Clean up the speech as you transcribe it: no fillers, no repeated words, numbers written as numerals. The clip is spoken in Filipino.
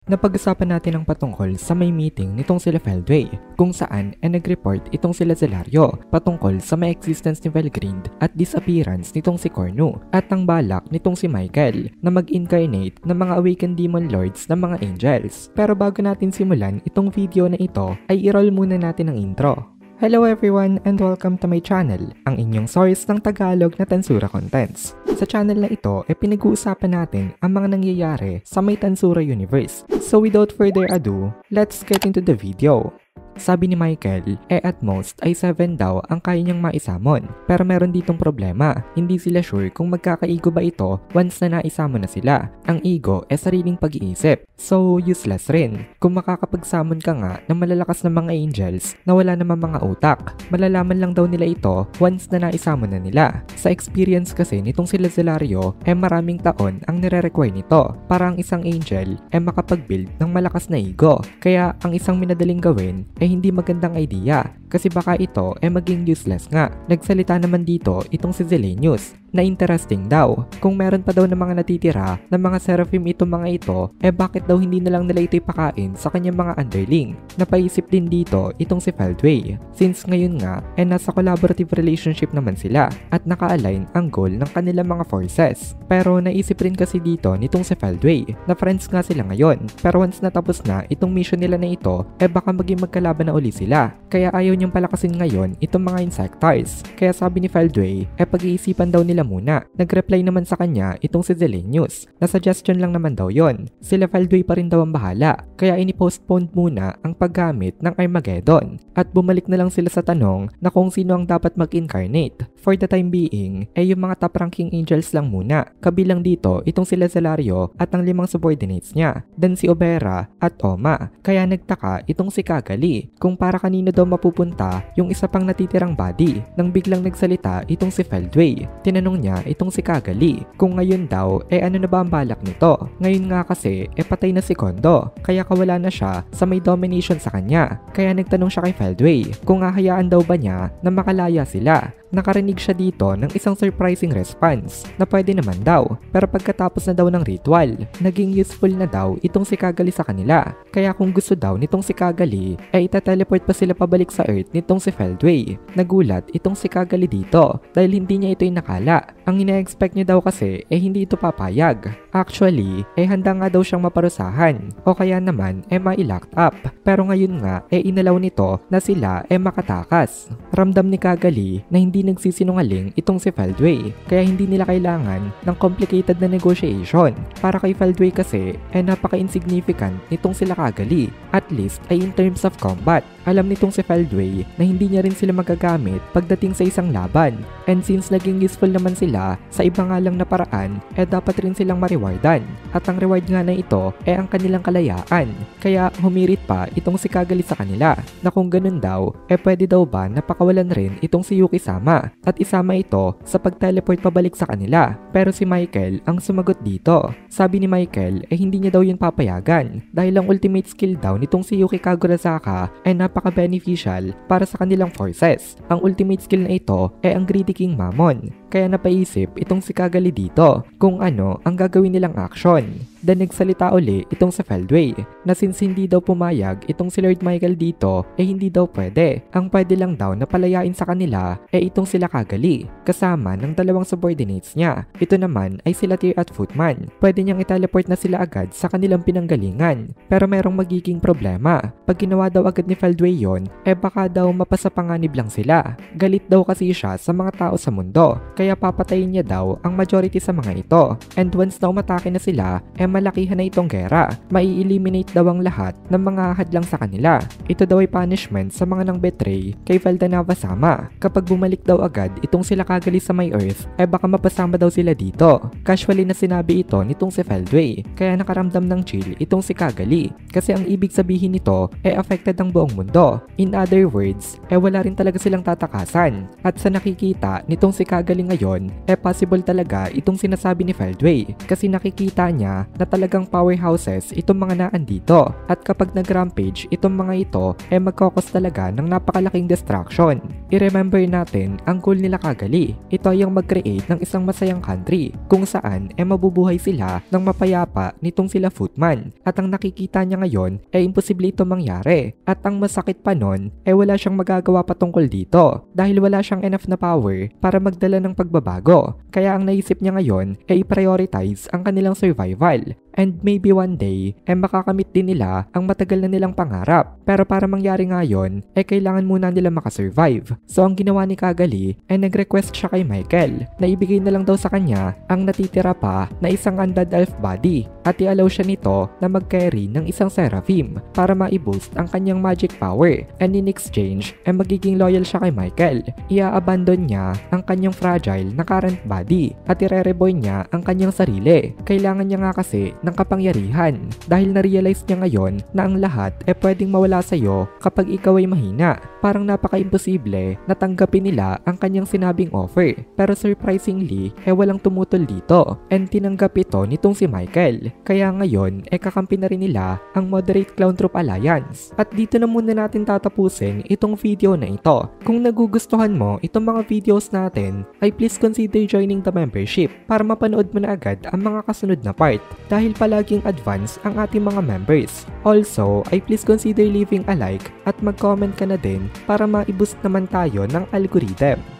Napag-usapan natin ang patungkol sa may meeting nitong sila Feldway kung saan nag-report itong sila Zelario patungkol sa may existence ni Felgrind at disappearance nitong si Cornu at ang balak nitong si Michael na mag-incarnate ng mga awakened demon lords ng mga angels. Pero bago natin simulan itong video na ito ay i-roll muna natin ang intro. Hello everyone and welcome to my channel, ang inyong source ng Tagalog na Tansura Contents. Sa channel na ito ay pinag-uusapan natin ang mga nangyayari sa may Tansura universe. So without further ado, let's get into the video. Sabi ni Michael, at most ay 7 daw ang kaya niyang maisamon. Pero meron ditong problema, hindi sila sure kung magkakaigo ba ito once na naisamon na sila. Ang ego ay sariling pag-iisip, so useless rin. Kung makakapagsamon ka nga ng malalakas na mga angels na wala namang mga utak, malalaman lang daw nila ito once na naisamon na nila. Sa experience kasi nitong sila Zelario maraming taon ang nire-require nito para ang isang angel makapag-build ng malakas na ego. Kaya ang isang minadaling gawin hindi magandang idea kasi baka ito maging useless nga. Nagsalita naman dito itong si Zelenius na interesting daw. Kung meron pa daw ng mga natitira ng mga seraphim itong mga ito, bakit daw hindi na lang nila ito ipakain sa kanyang mga underling? Napaisip din dito itong si Feldway. Since ngayon nga nasa collaborative relationship naman sila at naka-align ang goal ng kanilang mga forces. Pero naisip rin kasi dito nitong si Feldway na friends nga sila ngayon. Pero once natapos na itong mission nila na ito, baka maging magkalaban na uli sila. Kaya ayaw niyang palakasin ngayon itong mga insectars. Kaya sabi ni Feldway, pag-iisipan daw nila muna. Nag-reply naman sa kanya itong si Zelenius na suggestion lang naman daw yon. Sila Feldway pa rin daw ang bahala. Kaya ini-postpone muna ang paggamit ng Armageddon. At bumalik na lang sila sa tanong na kung sino ang dapat mag-incarnate. For the time being, yung mga top-ranking angels lang muna. Kabilang dito itong sila Zelario at ang 5 subordinates niya. Then si Obera at Oma. Kaya nagtaka itong si Kagali kung para kanino daw mapupunta yung isa pang natitirang body nang biglang nagsalita itong si Feldway. Tinanong niya itong si Kagali kung ngayon daw ano na ba ang balak nito. Ngayon nga kasi patay na si Kondo kaya kawala na siya sa may domination sa kanya. Kaya nagtanong siya kay Feldway kung hahayaan daw ba niya na makalaya sila. Nakarinig siya dito ng isang surprising response na pwede naman daw. Pero pagkatapos na daw ng ritual, naging useful na daw itong si Kagali sa kanila. Kaya kung gusto daw nitong si Kagali, ita-teleport pa sila pabalik sa Earth nitong si Feldway. Nagulat itong si Kagali dito dahil hindi niya ito inakala. Ang ina-expect niya daw kasi hindi ito papayag. Actually, handa nga daw siyang maparusahan o kaya naman ma-locked up. Pero ngayon nga inalaw nito na sila makatakas. Ramdam ni Kagali na hindi nagsisinungaling itong si Feldway kaya hindi nila kailangan ng complicated na negotiation. Para kay Feldway kasi napaka-insignificant nitong sila Kagali, at least ay in terms of combat. Alam nitong si Feldway na hindi niya rin sila magagamit pagdating sa isang laban, and since naging useful naman sila sa iba nga lang na paraan, dapat rin silang mariwardan, at ang reward nga na ito ang kanilang kalayaan. Kaya humirit pa itong si Kagali sa kanila na kung ganun daw pwede daw ba napakawalan rin itong si Yuki-sama at isama ito sa pag-teleport pabalik sa kanila. Pero si Michael ang sumagot dito. Sabi ni Michael hindi niya daw yun papayagan dahil ang ultimate skill daw nitong si Yuki Kagurazaka napaka-beneficial para sa kanilang forces. Ang ultimate skill na ito ang Greedy King Mammon. Kaya napaisip itong si Kagali dito kung ano ang gagawin nilang action. Then nagsalita uli itong sa Feldway na since hindi daw pumayag itong si Lord Michael dito hindi daw pwede. Ang pwede lang daw na palayain sa kanila itong sila Kagali kasama ng 2 subordinates niya. Ito naman ay sila Tyr at Footman. Pwede niyang i-teleport na sila agad sa kanilang pinanggalingan. Pero merong magiging problema. Pag ginawa daw agad ni Feldway yon, baka daw mapasapanganib lang sila. Galit daw kasi siya sa mga tao sa mundo. Kaya papatayin niya daw ang majority sa mga ito. And once na umatake na sila, malakihan na itong gera. Mai-eliminate daw ang lahat ng mga hadlang sa kanila. Ito daw ay punishment sa mga nang betray kay Feldanava-sama. Kapag bumalik daw agad itong sila Kagali sa may Earth, baka mapasama daw sila dito. Casually na sinabi ito nitong si Feldway. Kaya nakaramdam ng chill itong si Kagali. Kasi ang ibig sabihin nito affected ang buong mundo. In other words, wala rin talaga silang tatakasan. At sa nakikita nitong si Kagali ngayon, possible talaga itong sinasabi ni Feldway kasi nakikita niya na talagang powerhouses itong mga naandito at kapag nag-rampage itong mga ito magkakos talaga ng napakalaking destruction. I-remember natin ang goal nila kagali. Ito ay ang mag-create ng isang masayang country kung saan mabubuhay sila ng mapayapa nitong sila Footman at ang nakikita niya ngayon imposible ito mangyari at ang masakit pa nun wala siyang magagawa patungkol dito dahil wala siyang enough na power para magdala ng pagbabago. Kaya ang naisip niya ngayon i-prioritize ang kanilang survival. And maybe one day, makakamit din nila ang matagal na nilang pangarap. Pero para mangyari nga yun, kailangan muna nila makasurvive. So ang ginawa ni Kagali, nag-request siya kay Michael na ibigay na lang daw sa kanya ang natitira pa na isang undead elf body at i-allow siya nito na mag-carry ng isang seraphim para ma-boost ang kanyang magic power. And in exchange, magiging loyal siya kay Michael. Ia-abandon niya ang kanyang fragile na current body at i-reborn niya ang kanyang sarili. Kailangan niya nga kasi ng kapangyarihan dahil na-realize niya ngayon na ang lahat pwedeng mawala sa'yo kapag ikaw ay mahina. Parang napaka-imposible na tanggapin nila ang kanyang sinabing offer. Pero surprisingly, walang tumutol dito and tinanggap ito nitong si Michael. Kaya ngayon, kakampi na rin nila ang Moderate Clown Troop Alliance. At dito na muna natin tatapusin itong video na ito. Kung nagugustuhan mo itong mga videos natin, ay please consider joining the membership para mapanood mo na agad ang mga kasunod na part dahil palaging advance ang ating mga members. Also, ay please consider leaving a like at mag-comment ka na din para ma-boost naman tayo ng algorithm.